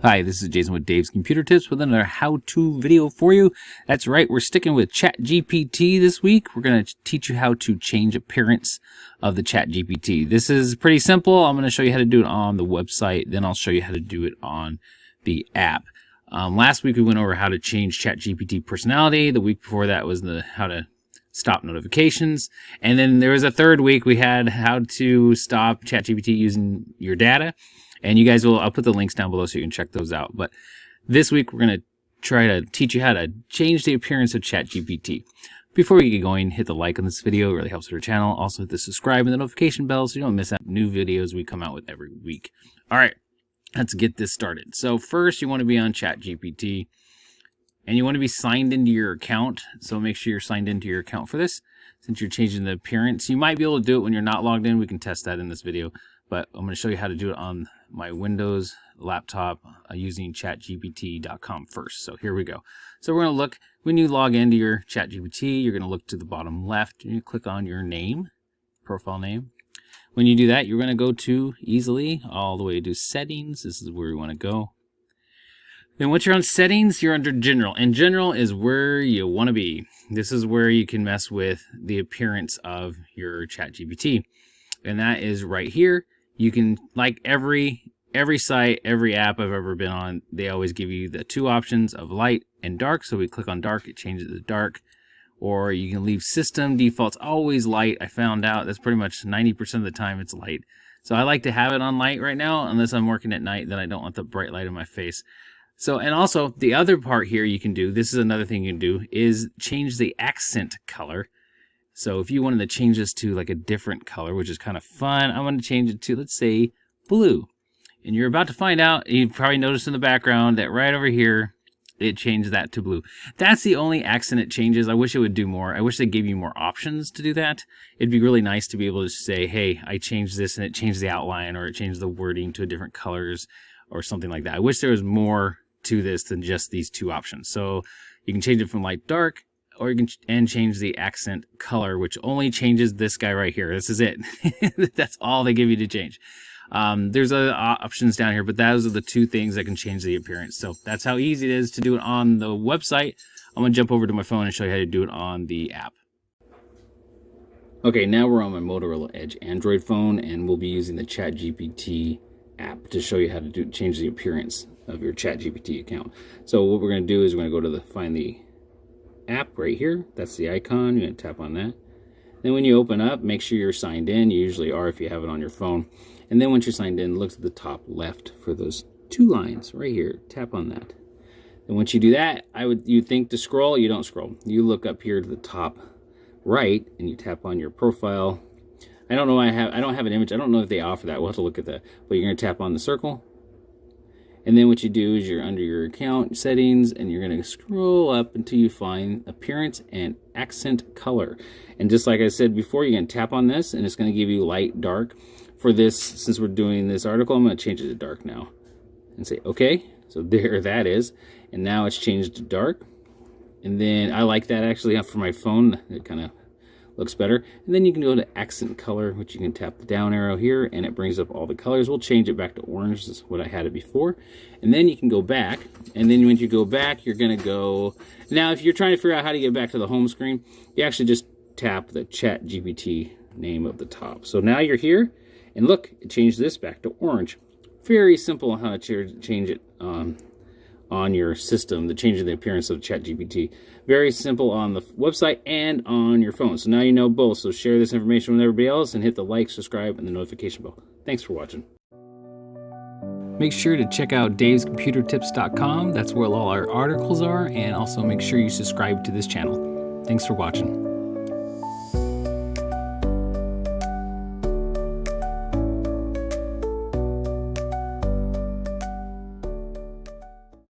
Hi, this is Jason with Dave's Computer Tips with another how-to video for you. That's right, we're sticking with ChatGPT this week. We're going to teach you how to change appearance of the ChatGPT. This is pretty simple. I'm going to show you how to do it on the website, then I'll show you how to do it on the app. Last week we went over how to change ChatGPT Personality. The week before that was how to stop notifications. And then there was a third week we had how to stop ChatGPT using your data. And you guys I'll put the links down below so you can check those out. But this week we're going to try to teach you how to change the appearance of ChatGPT. Before we get going, hit the like on this video. It really helps with our channel. Also hit the subscribe and the notification bell so you don't miss out new videos we come out with every week. All right, let's get this started. So first you want to be on ChatGPT and you want to be signed into your account. So make sure you're signed into your account for this. Since you're changing the appearance, you might be able to do it when you're not logged in. We can test that in this video. But I'm going to show you how to do it on my Windows laptop using chatgpt.com first. So here we go. So we're going to look, when you log into your ChatGPT, you're going to look to the bottom left and you click on your name, profile name. When you do that, you're going to go to easily all the way to settings. This is where you want to go. Then once you're on settings, you're under general, and general is where you want to be. This is where you can mess with the appearance of your ChatGPT. And that is right here. You can, like every site, every app I've ever been on, they always give you the two options of light and dark. So we click on dark, it changes to dark. Or you can leave system defaults always light. I found out that's pretty much 90% of the time it's light. So I like to have it on light right now, unless I'm working at night, then I don't want the bright light in my face. So, and also the other part here you can do, this is another thing you can do, is change the accent color. So if you wanted to change this to like a different color, which is kind of fun, I'm going to change it to, let's say, blue. And you're about to find out, you probably noticed in the background that right over here, it changed that to blue. That's the only accent it changes. I wish it would do more. I wish they gave you more options to do that. It'd be really nice to be able to say, hey, I changed this and it changed the outline, or it changed the wording to different colors or something like that. I wish there was more to this than just these two options. So you can change it from light dark, or you can change the accent color, which only changes this guy right here. This is it. That's all they give you to change. There's other options down here, but those are the two things that can change the appearance. So that's how easy it is to do it on the website. I'm going to jump over to my phone and show you how to do it on the app. Okay, now we're on my Motorola Edge Android phone, and we'll be using the ChatGPT app to show you how to change the appearance of your ChatGPT account. So what we're going to do is we're going to go to find the app right here. That's the icon. You're going to tap on that. Then when you open up, make sure you're signed in. You usually are if you have it on your phone. And then once you're signed in, look to the top left for those two lines right here. Tap on that. And once you do that, you think to scroll, you don't scroll. You look up here to the top right and you tap on your profile. I don't know, I don't have an image. I don't know if they offer that. We'll have to look at that. But you're going to tap on the circle. And then what you do is you're under your account settings and you're going to scroll up until you find appearance and accent color. And just like I said before, you're going to tap on this and it's going to give you light, dark. For this, since we're doing this article, I'm going to change it to dark now and say okay. So there that is. And now it's changed to dark. And then I like that actually for my phone. It kind of looks better. And then you can go to accent color, which you can tap the down arrow here and it brings up all the colors. We'll change it back to orange. This is what I had it before. And then you can go back. And then when you go back, you're going to go. Now, if you're trying to figure out how to get back to the home screen, you actually just tap the ChatGPT name at the top. So now you're here. And look, it changed this back to orange. Very simple on how to change it on your system, the change in the appearance of ChatGPT. Very simple on the website and on your phone. So now you know both. So share this information with everybody else and hit the like, subscribe, and the notification bell. Thanks for watching. Make sure to check out davescomputertips.com. That's where all our articles are. And also make sure you subscribe to this channel. Thanks for watching.